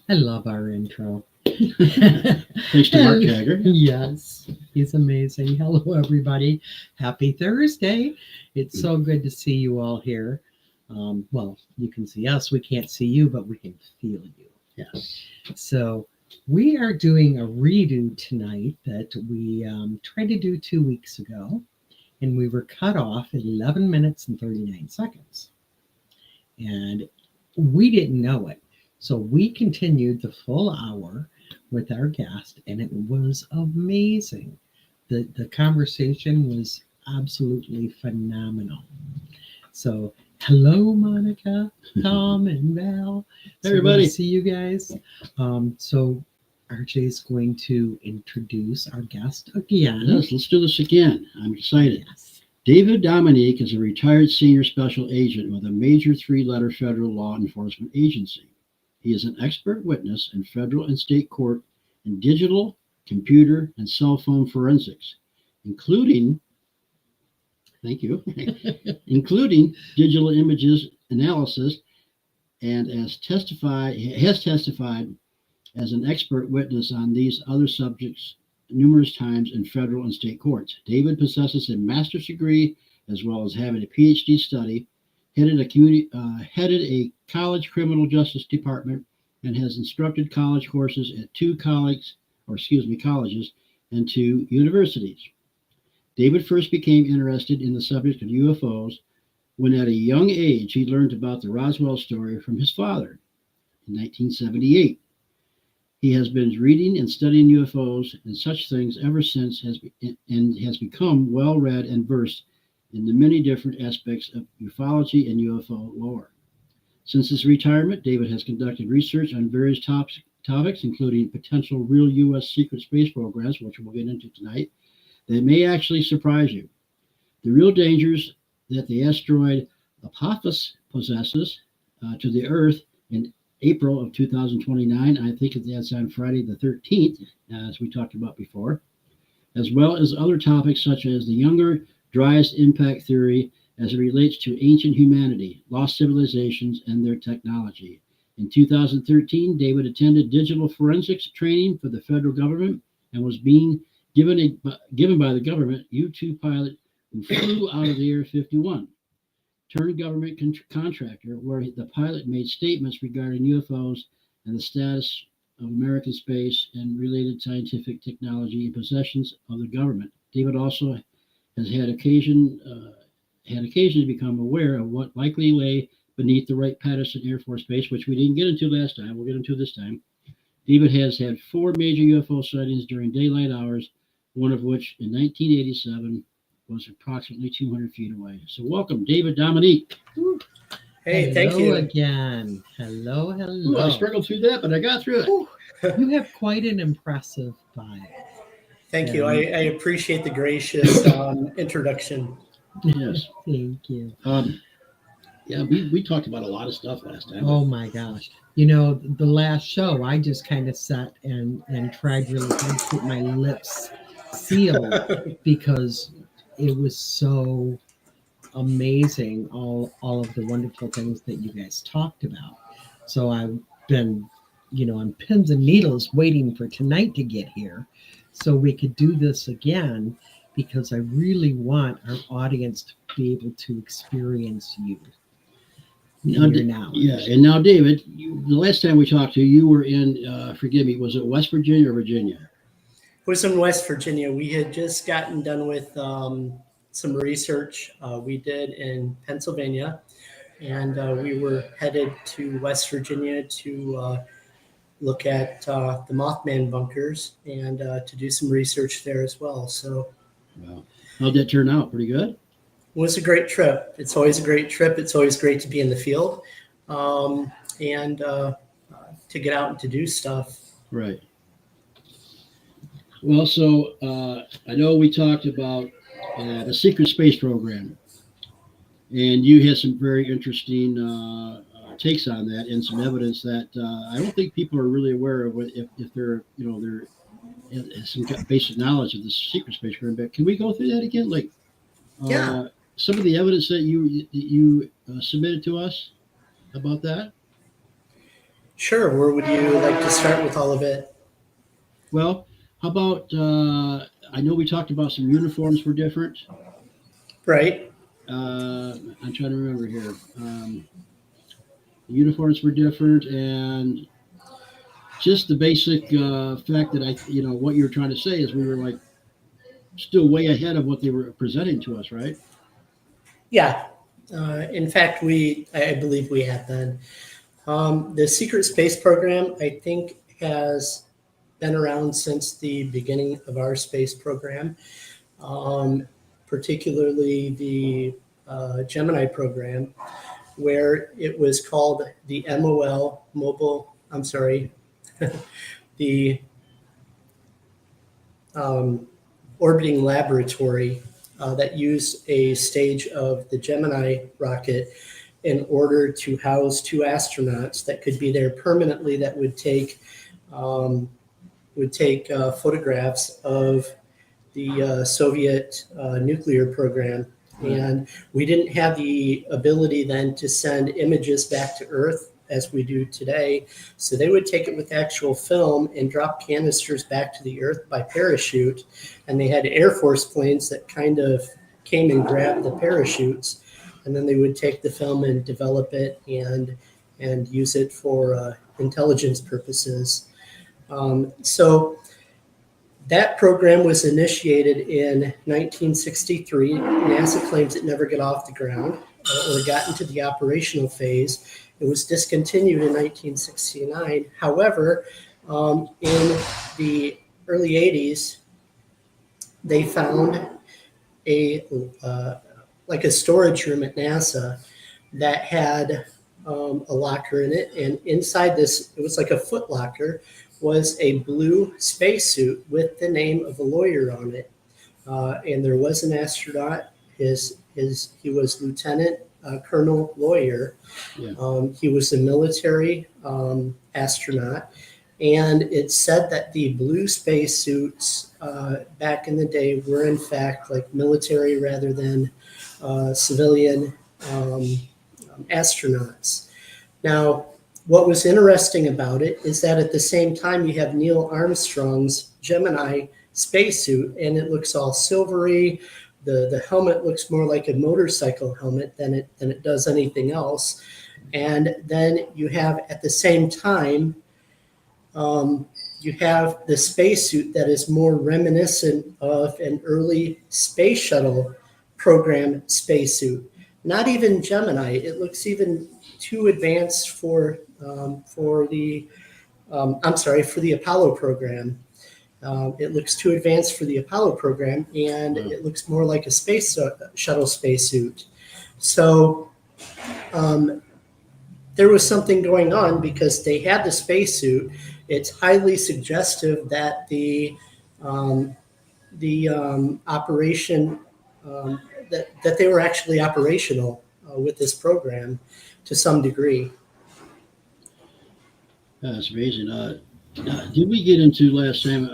I love our intro. Thanks to Mark Jagger. Yes, he's amazing. Hello, everybody. Happy Thursday. It's so good to see you all here. Well, you can see us. We can't see you, but we can feel you. Yes. So we are doing a redo tonight that we tried to do 2 weeks ago, and we were cut off at 11 minutes and 39 seconds. And we didn't know it. So we continued the full hour with our guest, and it was amazing. The conversation was absolutely phenomenal. So hello, Monica, Tom, and Val. Hey, everybody. Good to see you guys. So Arjay is going to introduce our guest again. Yes, let's do this again. I'm excited. Yes. David Dominique is a retired senior special agent with a major 3-letter federal law enforcement agency. He is an expert witness in federal and state court in digital, computer, and cell phone forensics, including digital images analysis, and has testified as an expert witness on these other subjects numerous times in federal and state courts. David possesses a master's degree as well as having a PhD study, headed a college criminal justice department, and has instructed college courses at 2 colleges and 2 universities. David first became interested in the subject of UFOs when at a young age he learned about the Roswell story from his father in 1978. He has been reading and studying UFOs and such things ever since and has become well-read and versed in the many different aspects of ufology and UFO lore. Since his retirement, David has conducted research on various topics, including potential real U.S. secret space programs, which we'll get into tonight, that may actually surprise you. The real dangers that the asteroid Apophis possesses to the Earth in April of 2029, I think that's on Friday the 13th, as we talked about before, as well as other topics such as the Younger Dryas impact theory as it relates to ancient humanity, lost civilizations, and their technology. In 2013, David attended digital forensics training for the federal government and was being given by the government U-2 pilot who flew out of the Air 51. Turned government contractor, where the pilot made statements regarding UFOs and the status of American space and related scientific technology in possessions of the government. David also has had occasion to become aware of what likely lay beneath the Wright-Patterson Air Force Base, which we didn't get into last time. We'll get into this time. David has had 4 major UFO sightings during daylight hours, one of which in 1987 was approximately 200 feet away. So welcome, David Dominique. Hey, thank you. Again. Hello. Ooh, I struggled through that, but I got through it. You have quite an impressive bio. Thank you. I appreciate the gracious introduction. Yes. Thank you. Yeah, we talked about a lot of stuff last time. Oh my gosh. You know, the last show, I just kind of sat and tried really hard to keep my lips sealed because it was so amazing, all of the wonderful things that you guys talked about. So I've been, on pins and needles waiting for tonight to get here so we could do this again, because I really want our audience to be able to experience you. Now. Yeah, and now, David, the last time we talked to you, you were in, forgive me, was it West Virginia or Virginia? It was in West Virginia. We had just gotten done with some research we did in Pennsylvania, and we were headed to West Virginia to look at the Mothman bunkers and to do some research there as well. So, wow. How'd that turn out? Pretty good? It was a great trip. It's always a great trip. It's always great to be in the field and to get out and to do stuff. Right. Well, so I know we talked about the secret space program, and you had some very interesting takes on that and some evidence that I don't think people are really aware of if they're some basic knowledge of the secret space program. But can we go through that again? Like, Yeah. Some of the evidence that you submitted to us about that? Sure. Where would you like to start with all of it? Well, how about, I know we talked about some uniforms were different. Right. I'm trying to remember here. The uniforms were different, and just the basic fact that what you're trying to say is we were like still way ahead of what they were presenting to us, right? Yeah. In fact, I believe we have been. The secret space program, I think, has been around since the beginning of our space program, particularly the Gemini program, where it was called the the orbiting laboratory that used a stage of the Gemini rocket in order to house two astronauts that could be there permanently, that would take photographs of the Soviet nuclear program. And we didn't have the ability then to send images back to Earth as we do today. So they would take it with actual film and drop canisters back to the Earth by parachute. And they had Air Force planes that kind of came and grabbed the parachutes. And then they would take the film and develop it and use it for intelligence purposes. So that program was initiated in 1963. NASA claims it never got off the ground or got into the operational phase. It was discontinued in 1969. However, in the early 80s, they found a storage room at NASA that had a locker in it, and inside this, it was like a foot locker, was a blue spacesuit with the name of a lawyer on it, and there was an astronaut. He was Lieutenant Colonel Lawyer. Yeah. He was a military astronaut, and it said that the blue spacesuits back in the day were in fact like military rather than civilian astronauts. Now, what was interesting about it is that at the same time you have Neil Armstrong's Gemini spacesuit, and it looks all silvery. The helmet looks more like a motorcycle helmet than it does anything else. And then you have at the same time, you have the spacesuit that is more reminiscent of an early space shuttle program spacesuit. Not even Gemini. It looks even too advanced for the Apollo program. It looks too advanced for the Apollo program, and it looks more like a space shuttle spacesuit. So there was something going on because they had the spacesuit. It's highly suggestive that the operation that they were actually operational with this program to some degree. That's amazing. Did we get into last time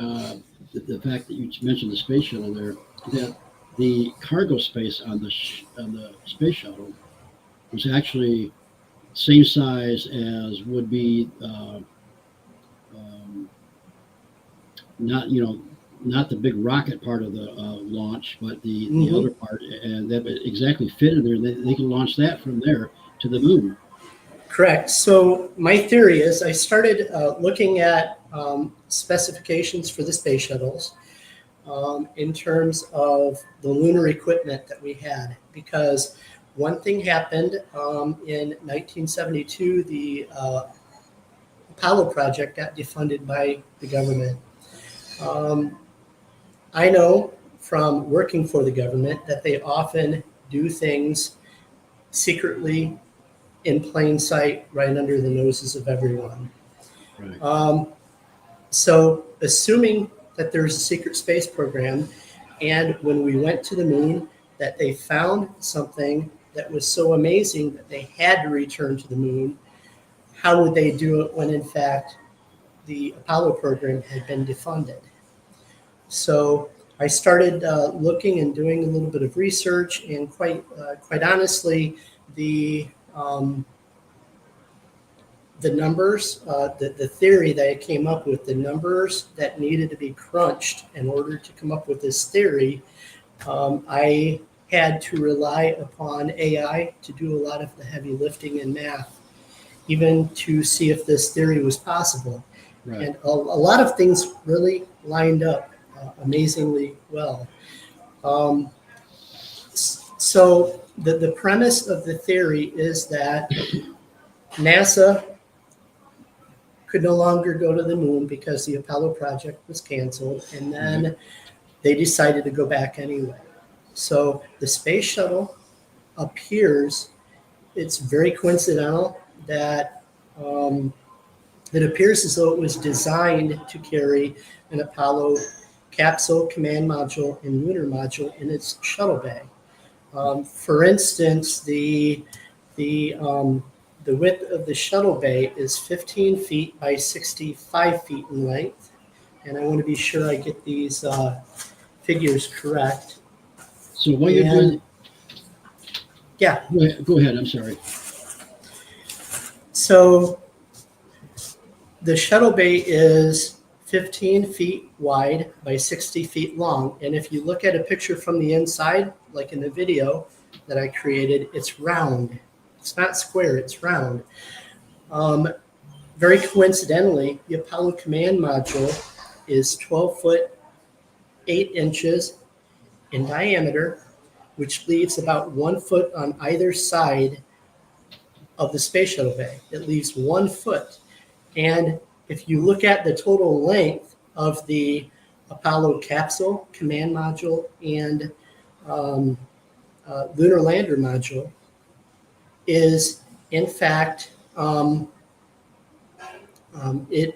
the fact that you mentioned the space shuttle there, that the cargo space on the space shuttle was actually same size as would be not the big rocket part of the launch, but the other part, and that exactly fit in there. They can launch that from there to the moon. Correct. So my theory is I started looking at specifications for the space shuttles in terms of the lunar equipment that we had, because one thing happened in 1972, the Apollo project got defunded by the government. I know from working for the government that they often do things secretly in plain sight, right under the noses of everyone. Right. So assuming that there's a secret space program, and when we went to the moon, that they found something that was so amazing that they had to return to the moon, how would they do it when in fact the Apollo program had been defunded? So I started looking and doing a little bit of research, and quite honestly, the the numbers, the theory that I came up with, the numbers that needed to be crunched in order to come up with this theory, I had to rely upon AI to do a lot of the heavy lifting in math, even to see if this theory was possible. Right. And a lot of things really lined up amazingly well. So the premise of the theory is that NASA could no longer go to the moon because the Apollo project was canceled, and then they decided to go back anyway. So the space shuttle appears, it's very coincidental that it appears as though it was designed to carry an Apollo capsule, command module, and lunar module in its shuttle bay. For instance, the width of the shuttle bay is 15 feet by 65 feet in length. And I want to be sure I get these figures correct. So what you're doing? Yeah. Go ahead. I'm sorry. So the shuttle bay is 15 feet wide by 60 feet long. And if you look at a picture from the inside, like in the video that I created, it's round. It's not square, it's round. Very coincidentally, the Apollo command module is 12 foot 8 inches in diameter, which leaves about 1 foot on either side of the space shuttle bay. It leaves 1 foot. And if you look at the total length of the Apollo capsule, command module, and lunar lander module, is in fact it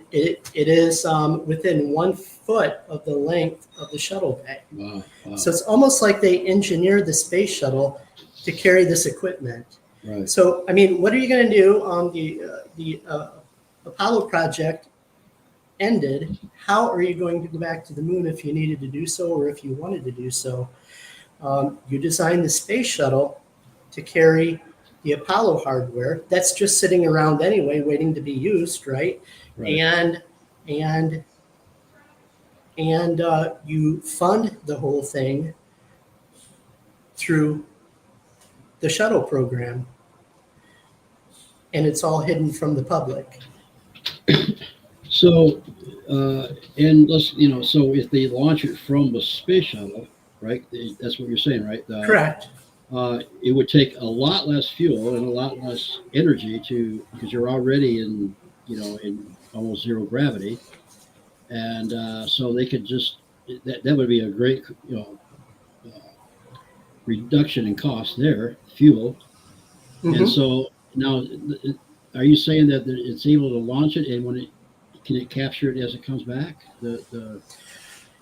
is within 1 foot of the length of the shuttle bay. Wow. So it's almost like they engineered the space shuttle to carry this equipment. Right. So I mean, what are you going to do on the Apollo project ended? How are you going to go back to the moon if you needed to do so, or if you wanted to do so? You designed the space shuttle to carry the Apollo hardware that's just sitting around anyway, waiting to be used, right? And you fund the whole thing through the shuttle program, and it's all hidden from the public. So, and let's, so if they launch it from the space shuttle, right? That's what you're saying, right? Correct. It would take a lot less fuel and a lot less energy because you're already in almost zero gravity, and so they could just that would be a great reduction in cost there, fuel. Mm-hmm. And so now, are you saying that it's able to launch it, and can it capture it as it comes back?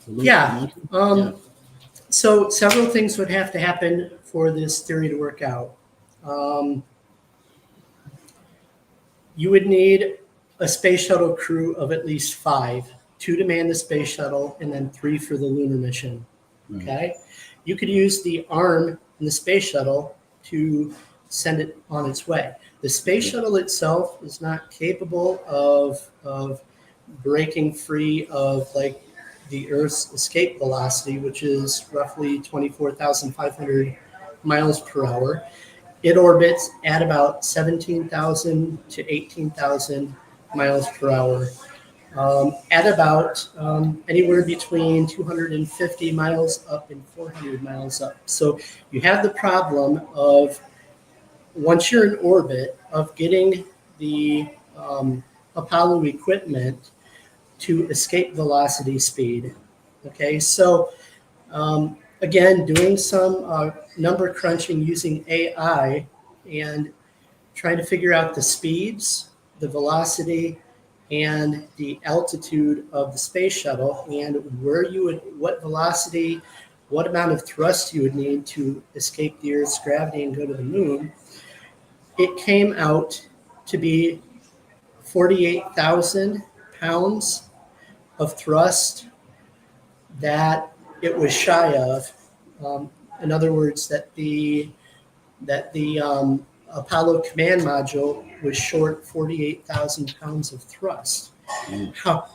Yeah. So several things would have to happen for this theory to work out. You would need a space shuttle crew of at least 5, 2 to man the space shuttle, and then 3 for the lunar mission. Right. Okay. You could use the arm in the space shuttle to send it on its way. The space shuttle itself is not capable of breaking free of like the Earth's escape velocity, which is roughly 24,500 miles per hour. It orbits at about 17,000 to 18,000 miles per hour, at about anywhere between 250 miles up and 400 miles up. So you have the problem of, once you're in orbit, of getting the Apollo equipment to escape velocity speed. Okay, so again, doing some number crunching using AI and trying to figure out the speeds, the velocity, and the altitude of the space shuttle, and what velocity, what amount of thrust you would need to escape the Earth's gravity and go to the moon. It came out to be 48,000 pounds of thrust that it was shy of. In other words, that the Apollo command module was short 48,000 pounds of thrust.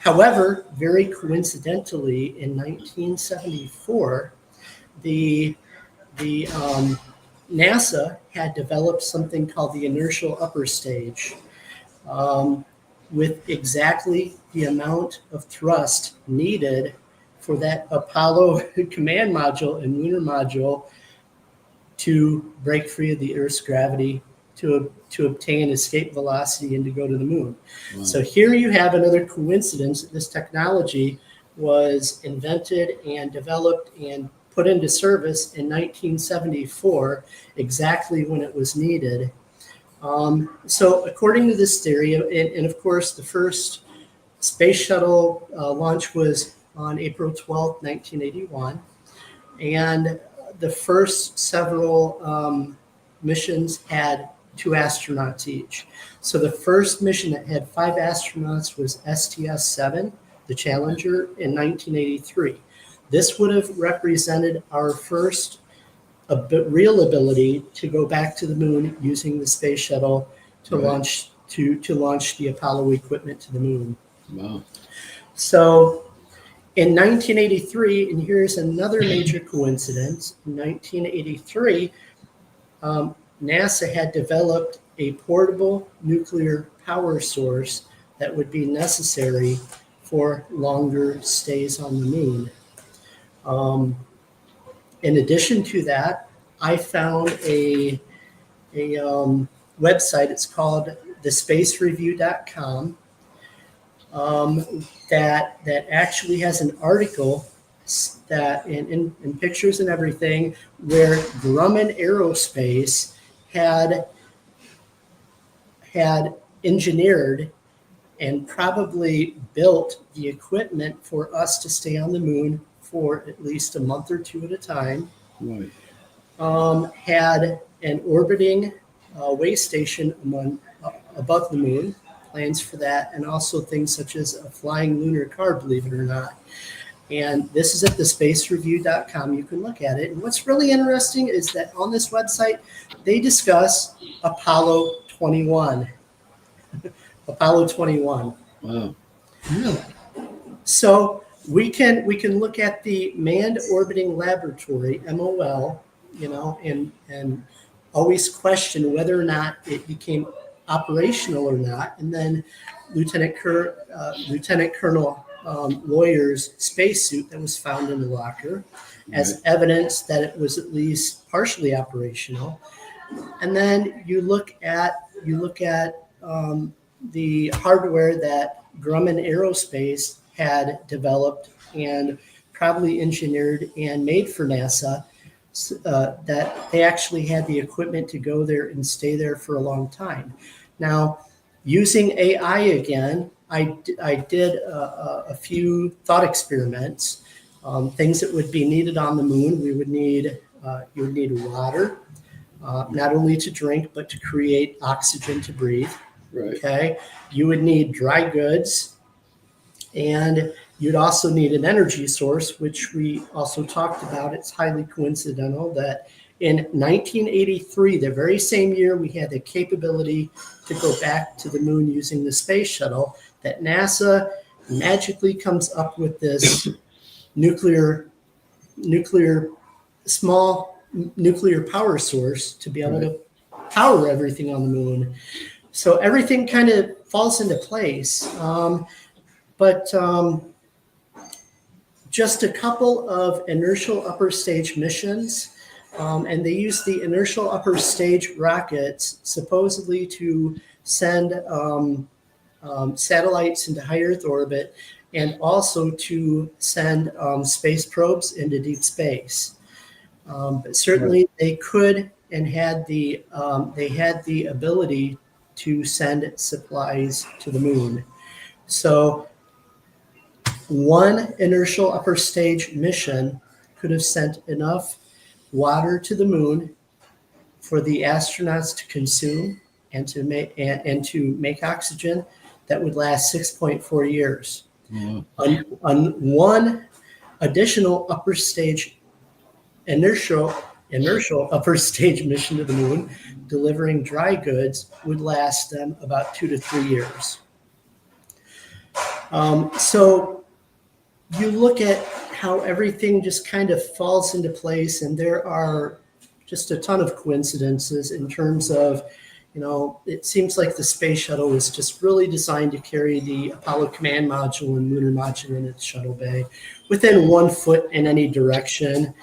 However, very coincidentally, in 1974, the NASA had developed something called the inertial upper stage, with exactly the amount of thrust needed for that Apollo command module and lunar module to break free of the Earth's gravity, to obtain escape velocity and to go to the moon. Wow. So here you have another coincidence that this technology was invented and developed and put into service in 1974, exactly when it was needed. So according to this theory, and of course the first space shuttle launch was on April 12th, 1981, and the first several missions had 2 astronauts each. So the first mission that had 5 astronauts was STS-7, the Challenger, in 1983. This would have represented our first real ability to go back to the moon using the space shuttle to launch the Apollo equipment to the moon. Wow. So in 1983, and here's another major coincidence, in 1983, NASA had developed a portable nuclear power source that would be necessary for longer stays on the moon. In addition to that, I found a website. It's called thespacereview.com, that actually has an article that in pictures and everything, where Grumman Aerospace had engineered and probably built the equipment for us to stay on the moon for at least a month or 2 at a time. Right. Had an orbiting way station above the moon, plans for that, and also things such as a flying lunar car, believe it or not. And this is at thespacereview.com. You can look at it. And what's really interesting is that on this website, they discuss Apollo 21. Apollo 21. Wow. Really? So we can look at the Manned Orbiting Laboratory, MOL, and always question whether or not it became operational or not. And then Lieutenant Colonel Lawyer's spacesuit that was found in the locker as evidence that it was at least partially operational. And then you look at the hardware that Grumman Aerospace had developed and probably engineered and made for NASA, that they actually had the equipment to go there and stay there for a long time. Now, using AI again, I did a few thought experiments, things that would be needed on the moon. You would need water, not only to drink, but to create oxygen to breathe. Right. Okay. You would need dry goods, and you'd also need an energy source, which we also talked about. It's highly coincidental that in 1983, the very same year we had the capability to go back to the moon using the space shuttle, that NASA magically comes up with this small nuclear power source to be able to power everything on the moon. So everything kind of falls into place. But just a couple of inertial upper stage missions, and they used the inertial upper stage rockets supposedly to send satellites into high Earth orbit, and also to send space probes into deep space. But certainly they could and had the ability to send supplies to the moon. So one inertial upper stage mission could have sent enough water to the moon for the astronauts to consume and to make oxygen that would last 6.4 years. On one additional upper stage inertial inertial upper stage mission to the moon, delivering dry goods, would last them about 2 to 3 years. So you look at how everything just kind of falls into place, and there are just a ton of coincidences in terms of, it seems like the space shuttle was just really designed to carry the Apollo command module and lunar module in its shuttle bay within 1 foot in any direction.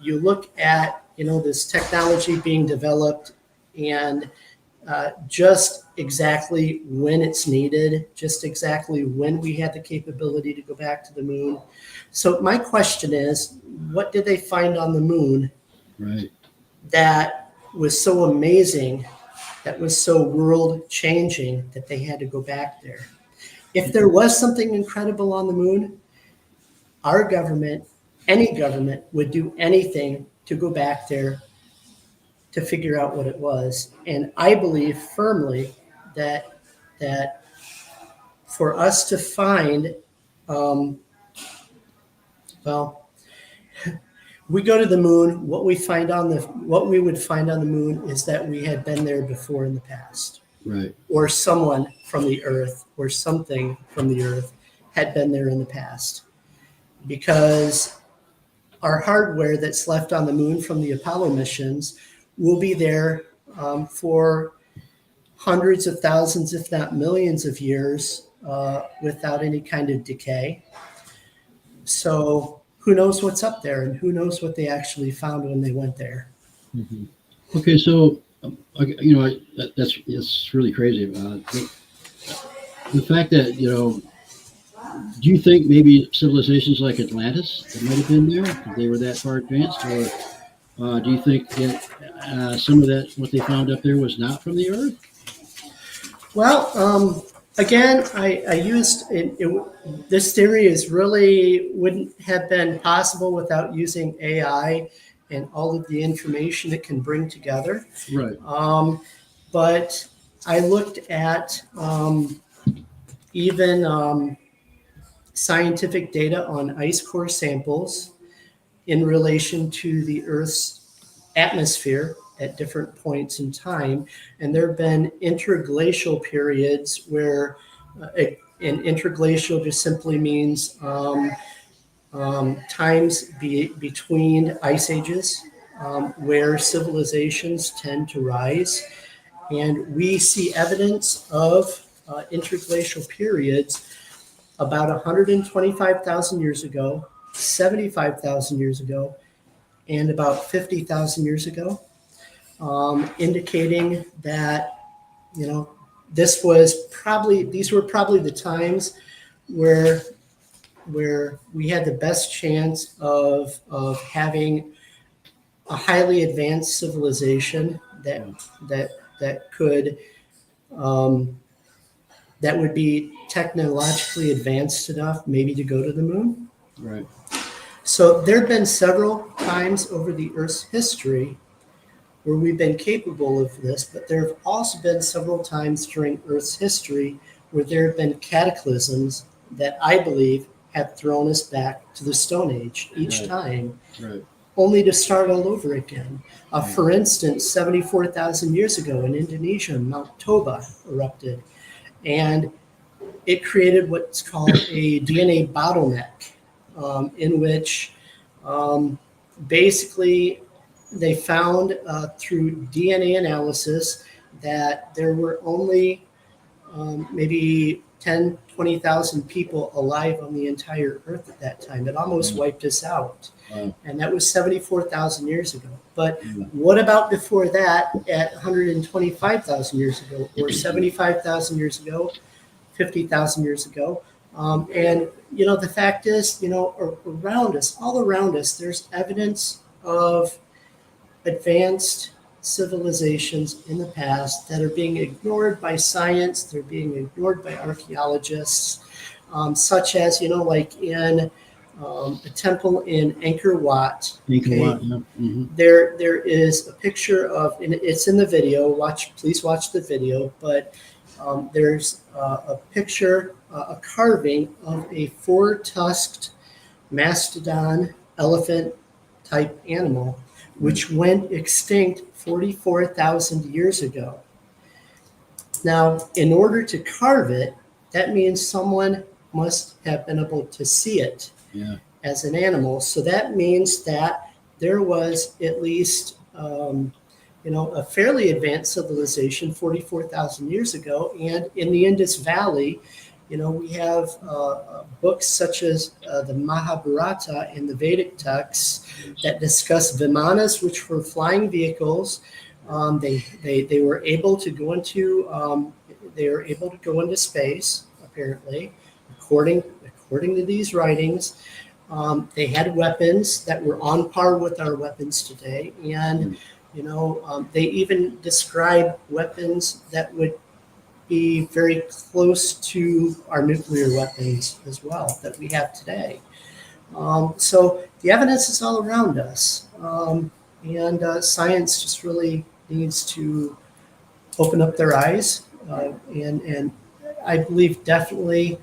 You look at, this technology being developed and just exactly when it's needed, just exactly when we had the capability to go back to the moon. So my question is, what did they find on the moon that was so amazing, that was so world changing that they had to go back there? If there was something incredible on the moon, our government, any government, would do anything to go back there to figure out what it was. And I believe firmly that for us to find, we go to the moon, what we would find on the moon is that we had been there before in the past. Right. Or someone from the Earth or something from the Earth had been there in the past. Because our hardware that's left on the moon from the Apollo missions will be there for hundreds of thousands, if not millions of years without any kind of decay. So who knows what's up there, and who knows what they actually found when they went there. Mm-hmm. Okay, so, that's really crazy. The fact that, do you think maybe civilizations like Atlantis that might have been there, if they were that far advanced, or do you think that some of that, what they found up there, was not from the Earth? Well, again, I used this theory wouldn't have been possible without using AI and all of the information it can bring together. Right. But I looked at even scientific data on ice core samples in relation to the Earth's atmosphere at different points in time. And there have been interglacial periods where, and interglacial just simply means times between ice ages where civilizations tend to rise. And we see evidence of interglacial periods about 125,000 years ago, 75,000 years ago, and about 50,000 years ago, indicating that, these were probably the times where we had the best chance of having a highly advanced civilization that could that would be technologically advanced enough maybe to go to the moon. Right. So there have been several times over the Earth's history where we've been capable of this, but there have also been several times during Earth's history where there have been cataclysms that I believe have thrown us back to the Stone Age each time, only to start all over again. For instance, 74,000 years ago in Indonesia, Mount Toba erupted, and it created what's called a DNA bottleneck, in which basically they found through DNA analysis that there were only maybe 10, 20,000 people alive on the entire Earth at that time. It almost wiped us out. Wow. And that was 74,000 years ago. But what about before that at 125,000 years ago, or 75,000 years ago, 50,000 years ago? And, the fact is, around us, all around us, there's evidence of advanced civilizations in the past that are being ignored by science. They're being ignored by archaeologists, such as, like in a temple in Angkor Wat. There is a picture of, and it's in the video. Please watch the video. But there's a picture, a carving of a four-tusked mastodon elephant type animal which went extinct 44,000 years ago. Now, in order to carve it, that means someone must have been able to see it as an animal. So that means that there was at least, a fairly advanced civilization 44,000 years ago. And in the Indus Valley, we have books such as the Mahabharata and the Vedic texts that discuss vimanas, which were flying vehicles. They were able to go into space, apparently, according to these writings. They had weapons that were on par with our weapons today, and they even describe weapons that would be very close to our nuclear weapons as well that we have today. So the evidence is all around us, and science just really needs to open up their eyes. And I believe definitely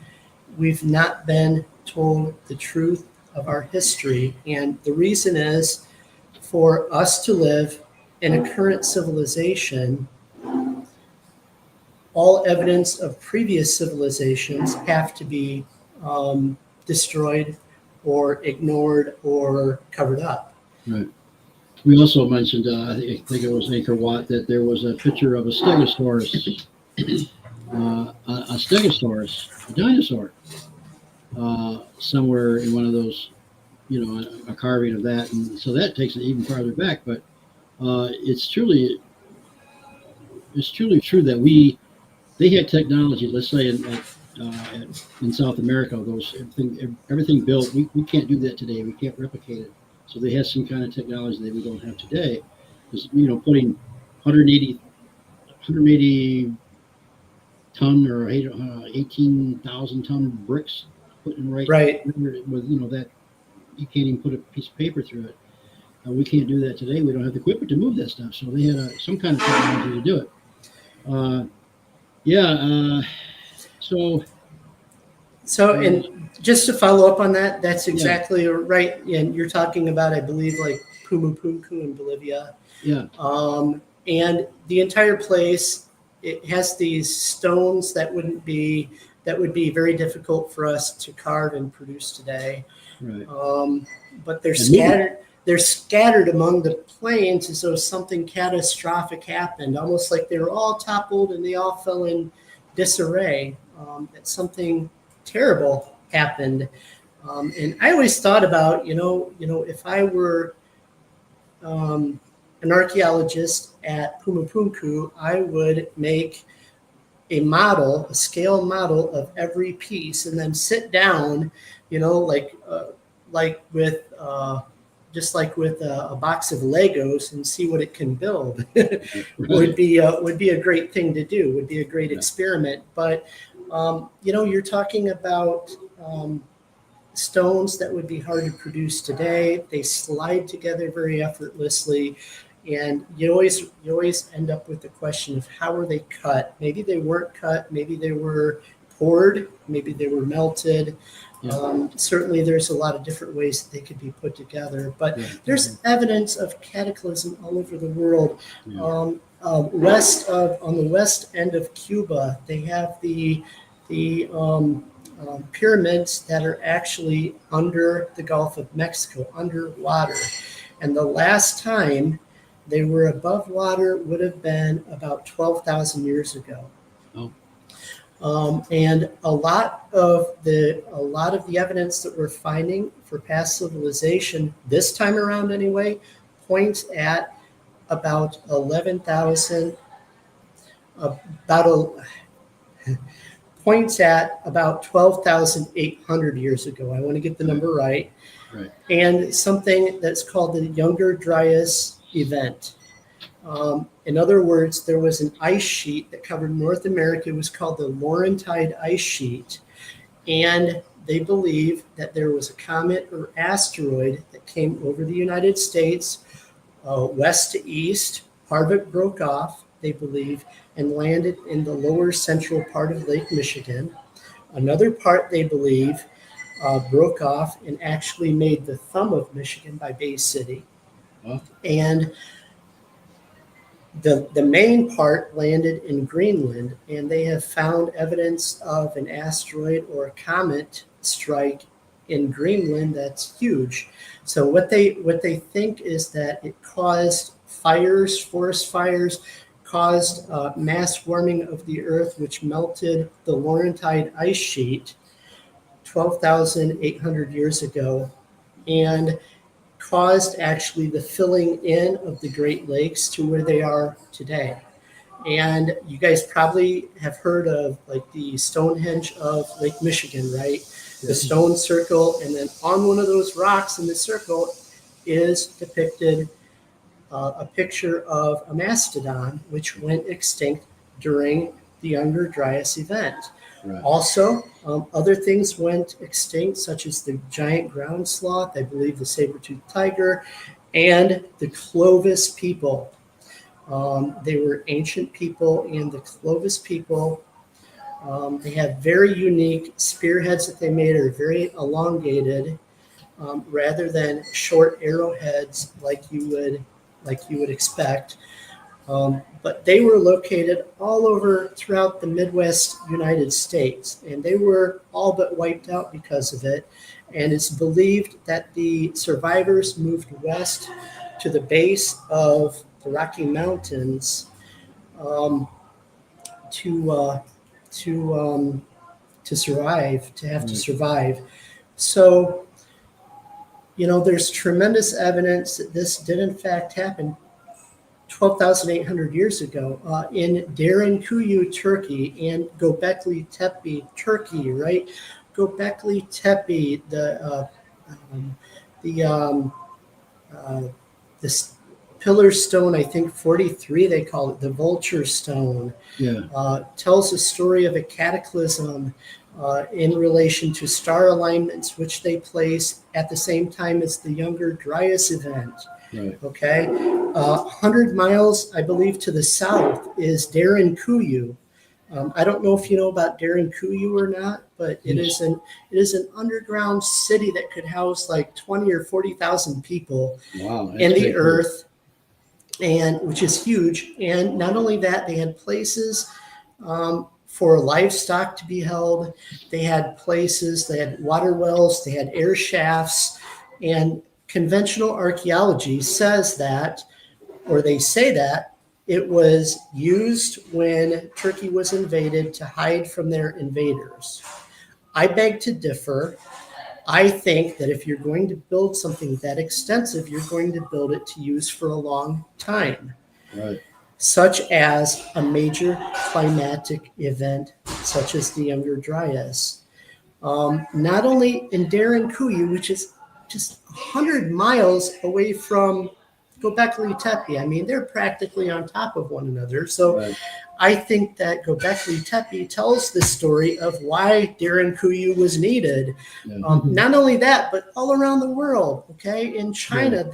we've not been told the truth of our history. And the reason is for us to live in a current civilization, all evidence of previous civilizations have to be destroyed or ignored or covered up. Right. We also mentioned, I think it was Anchor Watt, that there was a picture of a stegosaurus, a dinosaur, somewhere in one of those, a carving of that. And so that takes it even farther back. But it's truly true that they had technology, let's say in South America, everything built. We can't do that today. We can't replicate it. So they had some kind of technology that we don't have today. Because, putting 180 ton or 18,000 ton bricks, putting right. With, that you can't even put a piece of paper through it. We can't do that today. We don't have the equipment to move that stuff. So they had some kind of technology to do it. So, and just to follow up on that, that's exactly right. And you're talking about, I believe, like Pumapunku in Bolivia. Yeah. And the entire place, it has these stones that would be very difficult for us to carve and produce today. Right. But they're scattered. They're scattered among the plains as though something catastrophic happened, almost like they were all toppled and they all fell in disarray. That something terrible happened. And I always thought about, if I were an archaeologist at Pumapunku, I would make a scale model of every piece, and then sit down, just like with a box of Legos, and see what it can build. would be a great thing to do. Would be a great experiment. But you're talking about stones that would be hard to produce today. They slide together very effortlessly, and you always end up with the question of how were they cut? Maybe they weren't cut. Maybe they were poured. Maybe they were melted. Certainly, there's a lot of different ways that they could be put together, but there's evidence of cataclysm all over the world. On the west end of Cuba, they have the pyramids that are actually under the Gulf of Mexico, underwater, and the last time they were above water would have been about 12,000 years ago. And a lot of the evidence that we're finding for past civilization this time around, anyway, points at about 11,000. Points at about 12,800 years ago. I want to get the number right. Right. And something that's called the Younger Dryas event. In other words, there was an ice sheet that covered North America. It was called the Laurentide Ice Sheet. And they believe that there was a comet or asteroid that came over the United States, west to east. Part of it broke off, they believe, and landed in the lower central part of Lake Michigan. Another part, they believe, broke off and actually made the thumb of Michigan by Bay City. Oh. And the main part landed in Greenland, and they have found evidence of an asteroid or a comet strike in Greenland that's huge. So what they think is that it caused fires, forest fires, caused mass warming of the Earth, which melted the Laurentide ice sheet 12,800 years ago, and caused actually the filling in of the Great Lakes to where they are today. And you guys probably have heard of like the Stonehenge of Lake Michigan, right? The stone circle, and then on one of those rocks in the circle is depicted a picture of a mastodon which went extinct during the Younger Dryas event. Right. Also, other things went extinct, such as the giant ground sloth, I believe the saber-toothed tiger, and the Clovis people. They were ancient people, and the Clovis people, they have very unique spearheads that they made are very elongated, rather than short arrowheads like you would expect. But they were located all over throughout the Midwest United States, and they were all but wiped out because of it. And it's believed that the survivors moved west to the base of the Rocky Mountains to survive, to survive. So, there's tremendous evidence that this did in fact happen 12,800 years ago in Derinkuyu, Turkey, and Göbekli Tepe, Turkey, right? Göbekli Tepe, this pillar stone, I think 43, they call it the vulture stone, tells the story of a cataclysm in relation to star alignments, which they place at the same time as the Younger Dryas event. Right. Okay, 100 miles, I believe, to the south is Derinkuyu. I don't know if you know about Derinkuyu or not, but it is an underground city that could house like 20 or 40,000 people in the earth, and which is huge. And not only that, they had places for livestock to be held. They had places, they had water wells, they had air shafts, and conventional archaeology says that, or they say that, it was used when Turkey was invaded to hide from their invaders. I beg to differ. I think that if you're going to build something that extensive, you're going to build it to use for a long time. Right. Such as a major climatic event, such as the Younger Dryas. Not only in Derinkuyu, which is just 100 miles away from Göbekli Tepe. I mean, they're practically on top of one another. So right. I think that Göbekli Tepe tells the story of why Derinkuyu was needed. Yeah. Not only that, but all around the world. Okay, in China,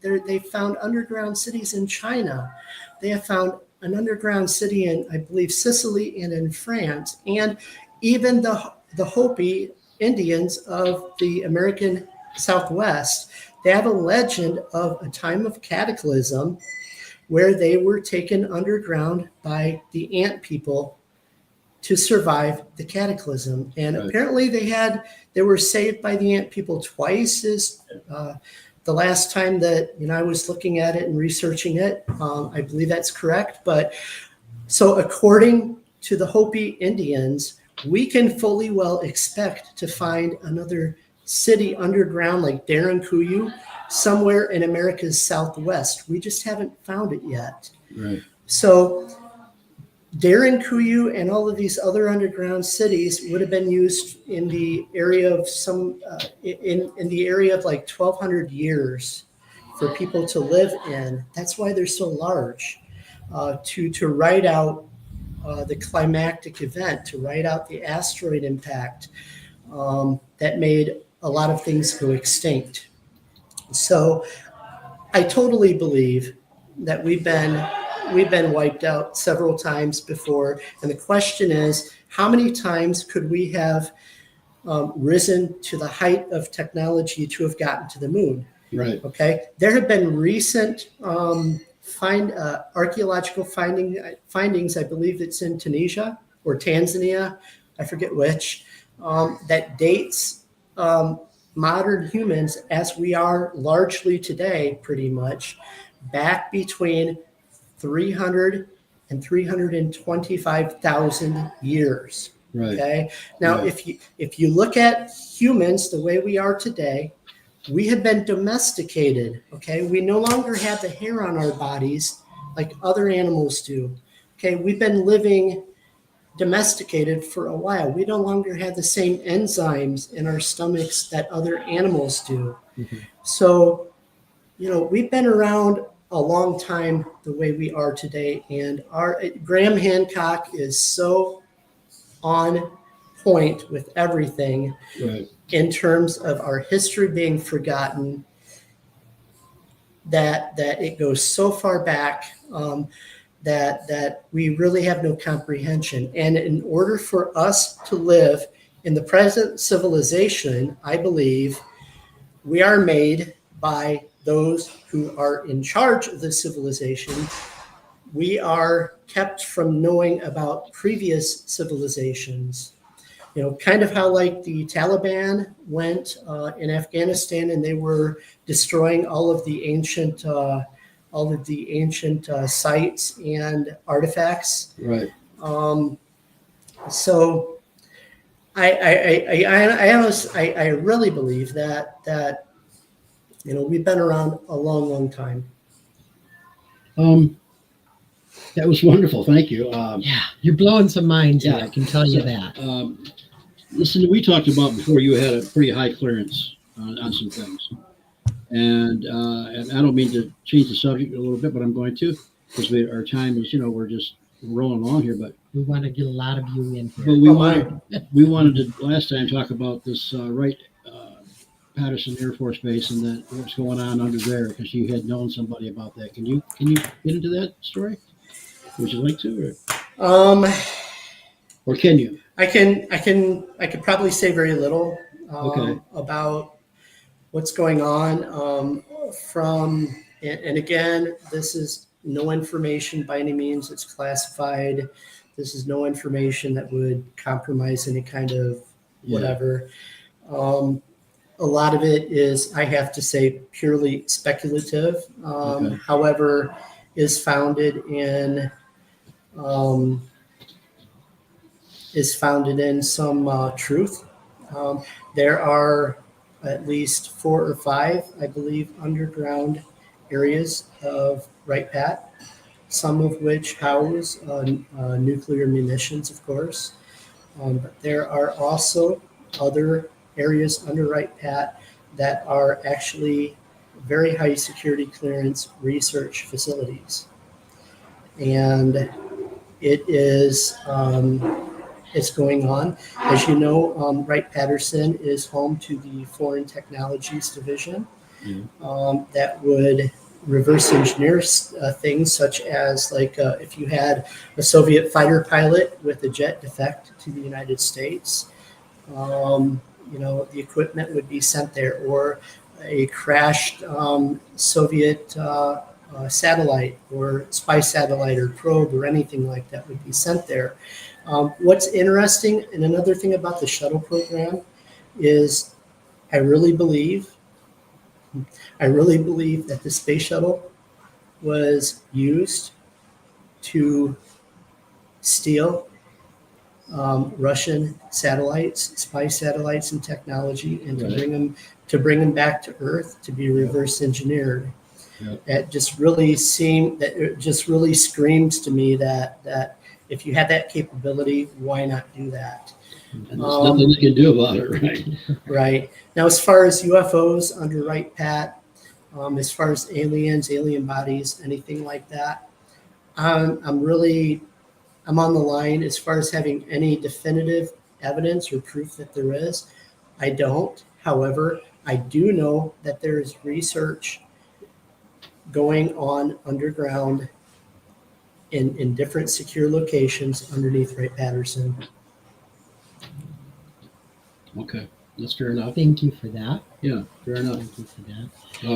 they found underground cities in China. They have found an underground city in, I believe, Sicily and in France, and even the Hopi Indians of the American Southwest. They have a legend of a time of cataclysm where they were taken underground by the ant people to survive the cataclysm. And right. Apparently they were saved by the ant people twice. Is the last time that I was looking at it and researching it. I believe that's correct. But so according to the Hopi Indians, we can fully well expect to find another city underground like Derinkuyu somewhere in America's Southwest. We just haven't found it yet. Right. So Derinkuyu and all of these other underground cities would have been used in the area of in the area of like 1,200 years for people to live in. That's why they're so large, to write out the climactic event, to write out the asteroid impact that made a lot of things go extinct. So I totally believe that we've been wiped out several times before. And the question is, how many times could we have risen to the height of technology to have gotten to the moon? Right. Okay, there have been recent archaeological findings. I believe it's in Tunisia or Tanzania, I forget which, that dates modern humans as we are largely today, pretty much, back between 300 and 325,000 years. Right. Okay. Now, Right. if you look at humans the way we are today, we have been domesticated. Okay, we no longer have the hair on our bodies like other animals do. Okay, we've been living domesticated for a while. We no longer have the same enzymes in our stomachs that other animals do. Mhm. So, we've been around a long time the way we are today, and our Graham Hancock is so on point with everything Right. in terms of our history being forgotten, that it goes so far back, that we really have no comprehension. And in order for us to live in the present civilization, I believe we are made by those who are in charge of the civilization. We are kept from knowing about previous civilizations. Kind of how like the Taliban went in Afghanistan, and they were destroying all of the ancient sites and artifacts. Right. So I really believe that we've been around a long, long time. That was wonderful. Thank you. Yeah, you're blowing some minds Yeah. here. I can tell you So, that. Listen, we talked about before you had a pretty high clearance on some things. And I don't mean to change the subject a little bit, but I'm going to, because our time is, we're just rolling along here. But We want to get a lot of you in here. we wanted to last time talk about this Wright Patterson Air Force Base and that what's going on under there, because you had known somebody about that. Can you get into that story? Would you like to, or can you? I could probably say very little Okay. about what's going on and again, this is no information by any means. It's classified. This is no information that would compromise any kind of whatever. A lot of it is, I have to say, purely speculative. Okay. However, is founded in some truth. There are at least 4 or 5, I believe, underground areas of Wright Pat, some of which house nuclear munitions, of course. But there are also other areas under Wright Pat that are actually very high security clearance research facilities. And it is it's going on. As you know, Wright-Patterson is home to the Foreign Technologies Division that would reverse engineer things such as if you had a Soviet fighter pilot with a jet defect to the United States, the equipment would be sent there, or a crashed Soviet satellite or spy satellite or probe or anything like that would be sent there. What's interesting, and another thing about the shuttle program, is I really believe that the space shuttle was used to steal Russian satellites, spy satellites, and technology, and to bring them back to Earth to be reverse engineered. It just really screams to me that if you had that capability, why not do that? And there's nothing they can do about it, right? Right. Now, as far as UFOs under Wright Pat, as far as aliens, alien bodies, anything like that, I'm on the line as far as having any definitive evidence or proof that there is. I don't. However, I do know that there is research going on underground in different secure locations underneath Wright-Patterson. Okay. That's fair enough. Thank you for that. Yeah, fair enough. Thank you for that.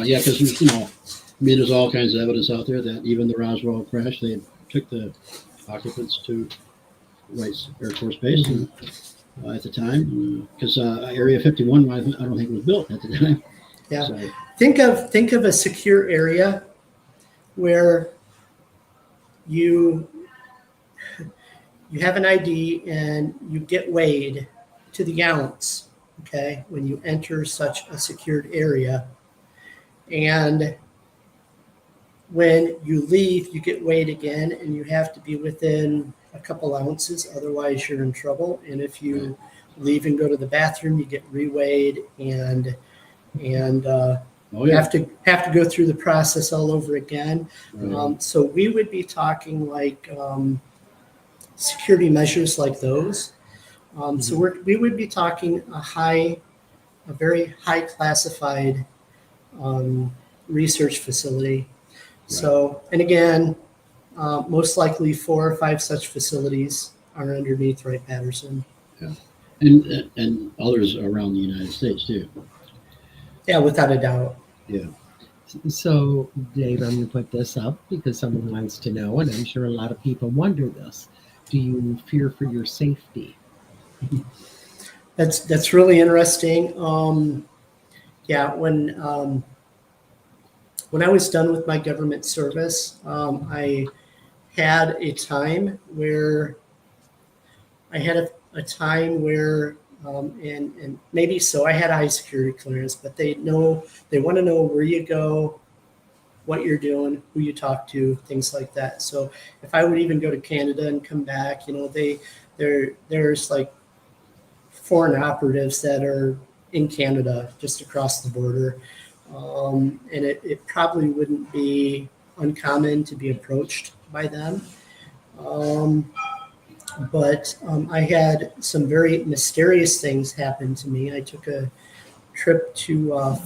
Yeah, because, you know, I mean, there's all kinds of evidence out there that even the Roswell crash, they took the occupants to Wright Air Force Base at the time, because Area 51, I don't think was built at the time. Yeah. So, Think of a secure area where you have an ID and you get weighed to the ounce, okay, when you enter such a secured area. And when you leave, you get weighed again, and you have to be within a couple ounces, otherwise you're in trouble. And if you leave and go to the bathroom, you get reweighed, and have to go through the process all over again. Right. So we would be talking like security measures like those. So we would be talking a very high classified research facility. So, and again, most likely 4 or 5 such facilities are underneath Wright-Patterson. Yeah. And others around the United States too. Yeah, without a doubt. Yeah. So, Dave, I'm going to put this up because someone wants to know, and I'm sure a lot of people wonder this. Do you fear for your safety? That's really interesting. Yeah, when I was done with my government service, I had a time where and maybe so I had high security clearance, but they want to know where you go, what you're doing, who you talk to, things like that. So if I would even go to Canada and come back, you know, there's like foreign operatives that are in Canada just across the border. And it probably wouldn't be uncommon to be approached by them. But I had some very mysterious things happen to me. I took a trip to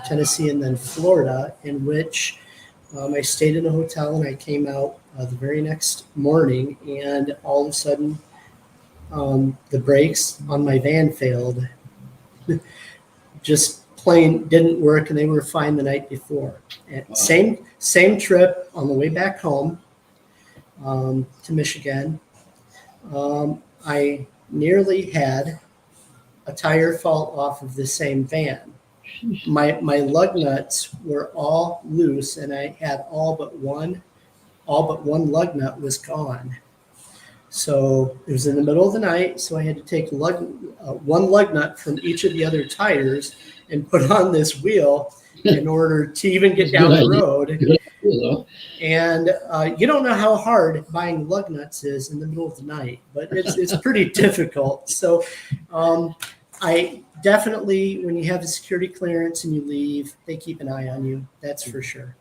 Tennessee and then Florida, in which I stayed in a hotel and I came out the very next morning, and all of a sudden the brakes on my van failed. Just plain didn't work, and they were fine the night before. And same trip on the way back home to Michigan. I nearly had a tire fall off of the same van. My lug nuts were all loose, and I had all but one lug nut was gone. So it was in the middle of the night, so I had to take one lug nut from each of the other tires and put on this wheel in order to even get down the road. And you don't know how hard buying lug nuts is in the middle of the night, but it's pretty difficult. So I definitely, when you have a security clearance and you leave, they keep an eye on you. That's for sure.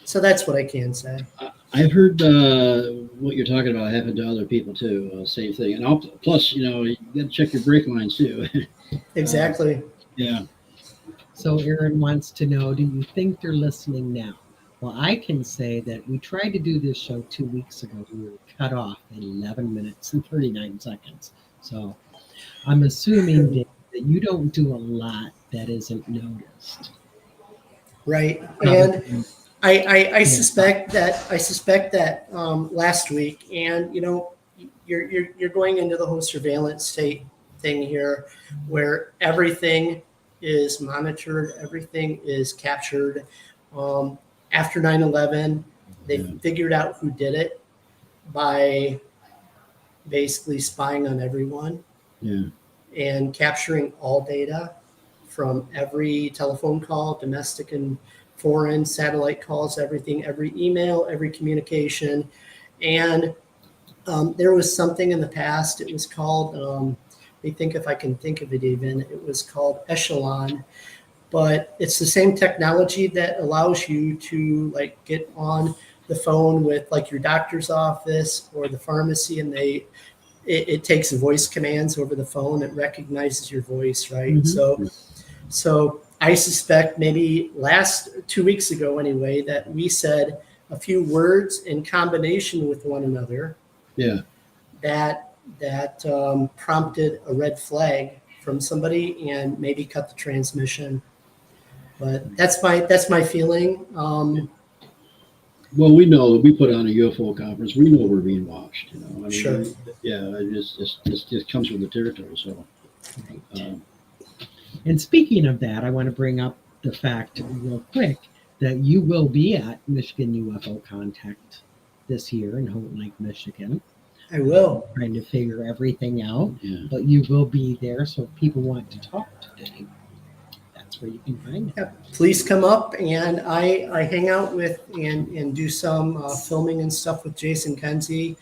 So that's what I can say. I've heard what you're talking about happened to other people too. Same thing. And plus, you know, you got to check your brake lines too. Exactly. Yeah. So Aaron wants to know, do you think they're listening now? Well, I can say that we tried to do this show 2 weeks ago. We were cut off at 11 minutes and 39 seconds. So I'm assuming, Dave, that you don't do a lot that isn't noticed. Right. And I suspect that last week, and you know, you're going into the whole surveillance state thing here, where everything is monitored, everything is captured. After 9/11, they figured out who did it by basically spying on everyone and capturing all data from every telephone call, domestic and foreign, satellite calls, everything, every email, every communication. And there was something in the past, it was called, let me think if I can think of it even, it was called Echelon. But it's the same technology that allows you to like get on the phone with like your doctor's office or the pharmacy, and it takes voice commands over the phone. It recognizes your voice, right? Mm-hmm. So I suspect maybe 2 weeks ago anyway, that we said a few words in combination with one another. Yeah. That that prompted a red flag from somebody and maybe cut the transmission. But that's my feeling. Well, we know that we put on a UFO conference. We know we're being watched. You know, I mean, Sure. yeah, it just comes with the territory. So, And speaking of that, I want to bring up the fact real quick that you will be at Michigan UFO Contact this year in Houghton Lake, Michigan. I will. Trying to figure everything out, yeah. but you will be there. So if people want to talk to Dave, that's where you can find it. Yeah, please come up, and I hang out with and do some filming and stuff with Jason Kenzie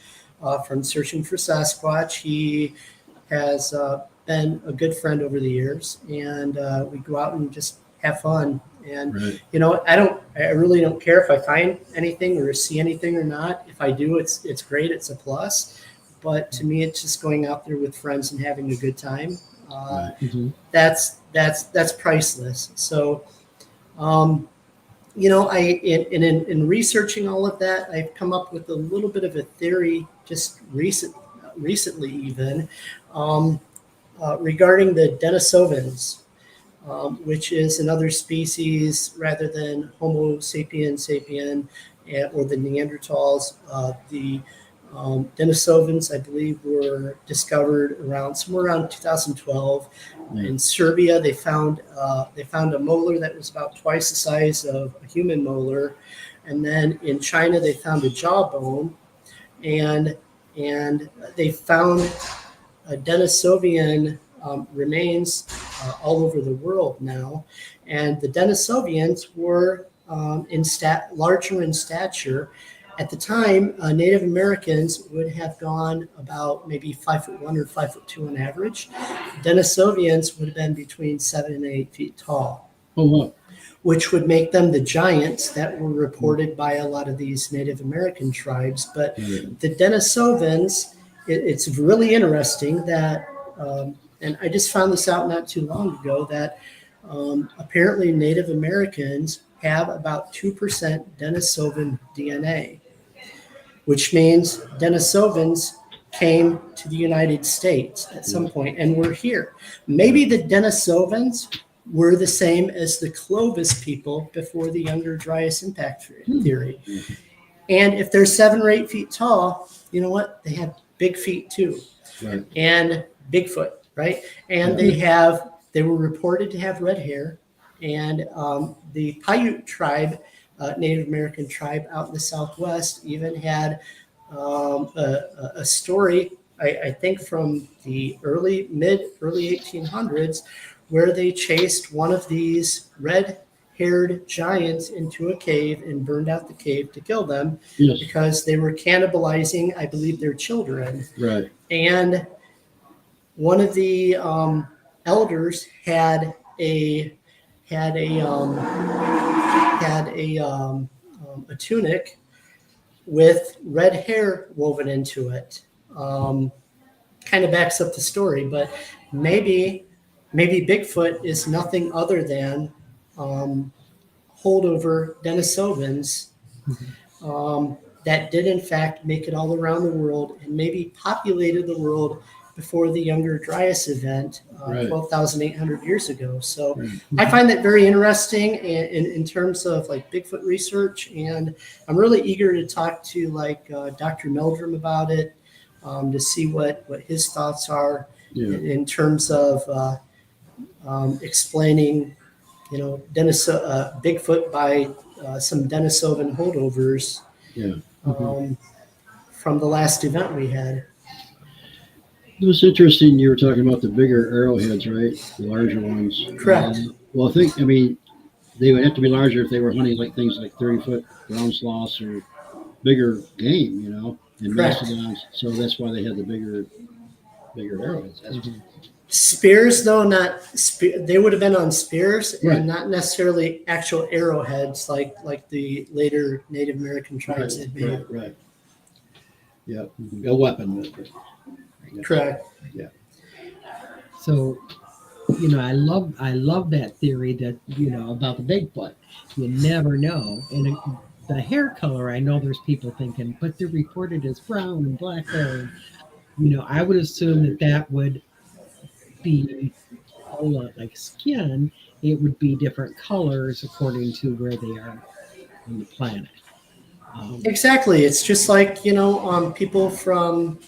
from Searching for Sasquatch. He has been a good friend over the years, and we go out and just have fun. And Right. you know, I really don't care if I find anything or see anything or not. If I do, it's great. It's a plus. But to me, it's just going out there with friends and having a good time. Right. That's priceless. So, you know, in researching all of that, I've come up with a little bit of a theory just recently even regarding the Denisovans, which is another species rather than Homo sapiens sapien or the Neanderthals. The Denisovans, I believe, were discovered somewhere around 2012. In Serbia, they found a molar that was about twice the size of a human molar, and then in China they found a jawbone, and they found Denisovan remains all over the world now, and the Denisovans were larger in stature. At the time, Native Americans would have gone about maybe 5'1" or 5'2" on average. Denisovians would have been between 7 and 8 feet tall. Oh, wow. Which would make them the giants that were reported by a lot of these Native American tribes. But the Denisovans, it's really interesting that, and I just found this out not too long ago, that apparently Native Americans have about 2% Denisovan DNA, which means Denisovans came to the United States at some point and were here. Maybe the Denisovans were the same as the Clovis people before the Younger Dryas impact theory. And if they're 7 or 8 feet tall, you know what? They have big feet too. Right. And Bigfoot, right? And they were reported to have red hair. And the Paiute tribe, Native American tribe out in the Southwest, even had a story, I think from the early 1800s, where they chased one of these red-haired giants into a cave and burned out the cave to kill them because they were cannibalizing, I believe, their children. Right. And one of the elders had a tunic with red hair woven into it. Kind of backs up the story, but maybe Bigfoot is nothing other than holdover Denisovans that did in fact make it all around the world and maybe populated the world before the Younger Dryas event 12,800 years ago. So I find that very interesting in terms of like Bigfoot research, and I'm really eager to talk to like Dr. Meldrum about it to see what his thoughts are in terms of explaining, you know, Bigfoot by some Denisovan holdovers from the last event we had. It was interesting you were talking about the bigger arrowheads, right? The larger ones. Correct. Well, I mean, they would have to be larger if they were hunting like things like 30-foot ground sloths or bigger game, you know, and mastodons. So that's why they had the bigger arrowheads. Spears, though, they would have been on spears and not necessarily actual arrowheads like the later Native American tribes had made. Right. Yeah, a weapon. Correct. Yeah. So, you know, I love that theory that, you know, about the Bigfoot. You never know. And the hair color, I know there's people thinking, but they're reported as brown and black hair. I would assume that that would be a lot like skin. It would be different colors according to where they are on the planet. Exactly. It's just like, people from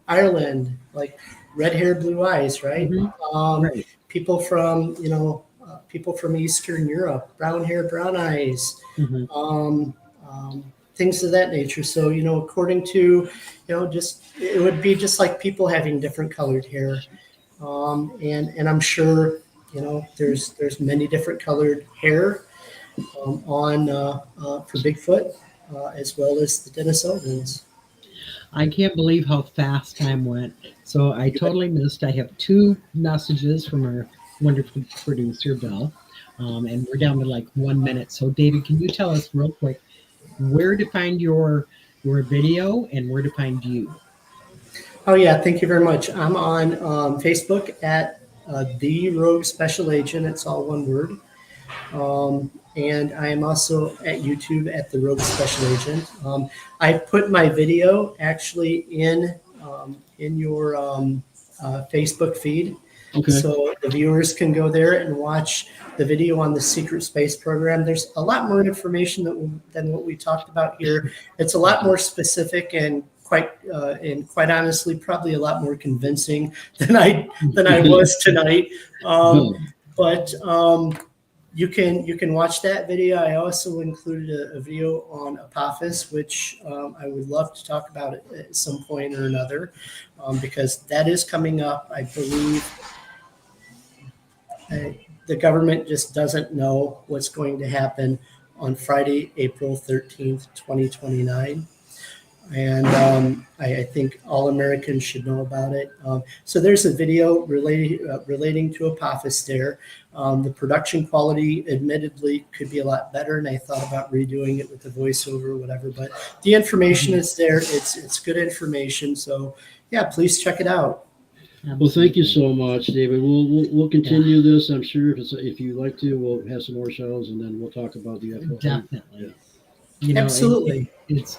Ireland, like red hair, blue eyes, right? Mhm. Um, Right. people from Eastern Europe, brown hair, brown eyes, Mhm. um, things of that nature. So, according to, just it would be just like people having different colored hair. And I'm sure, there's many different colored hair on for Bigfoot, as well as the Denisovans. I can't believe how fast time went. So I totally missed. I have two messages from our wonderful producer, Bill, and we're down to like 1 minute. So, David, can you tell us real quick where to find your video and where to find you? Oh yeah, thank you very much. I'm on Facebook at the Rogue Special Agent. It's all one word. And I am also at YouTube at the Rogue Special Agent. I put my video actually in your Facebook feed, Okay. so the viewers can go there and watch the video on the secret space program. There's a lot more information than what we talked about here. It's a lot more specific and quite honestly, probably a lot more convincing than I was tonight. Good. But you can watch that video. I also included a video on Apophis, which I would love to talk about at some point or another, because that is coming up. I believe the government just doesn't know what's going to happen on Friday, April 13th, 2029. And I think all Americans should know about it. So there's a video relating to Apophis there. The production quality, admittedly, could be a lot better, and I thought about redoing it with the voiceover or whatever. But the information is there. It's good information. So yeah, please check it out. Well, thank you so much, David. We'll continue this. I'm sure if you like to, we'll have some more shows, and then we'll talk about the UFO. Definitely. Absolutely. It's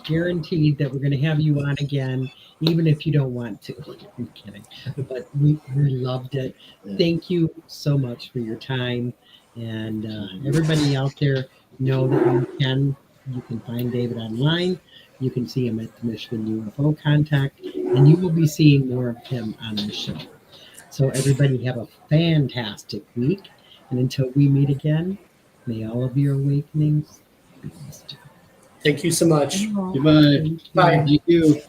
guaranteed that we're going to have you on again, even if you don't want to. I'm kidding. But we loved it. Yeah. Thank you so much for your time. And everybody out there, know that you can find David online. You can see him at the Michigan UFO Contact, and you will be seeing more of him on the show. So everybody have a fantastic week. And until we meet again, may all of your awakenings be blessed. Thank you so much. Goodbye. Bye. Thank you.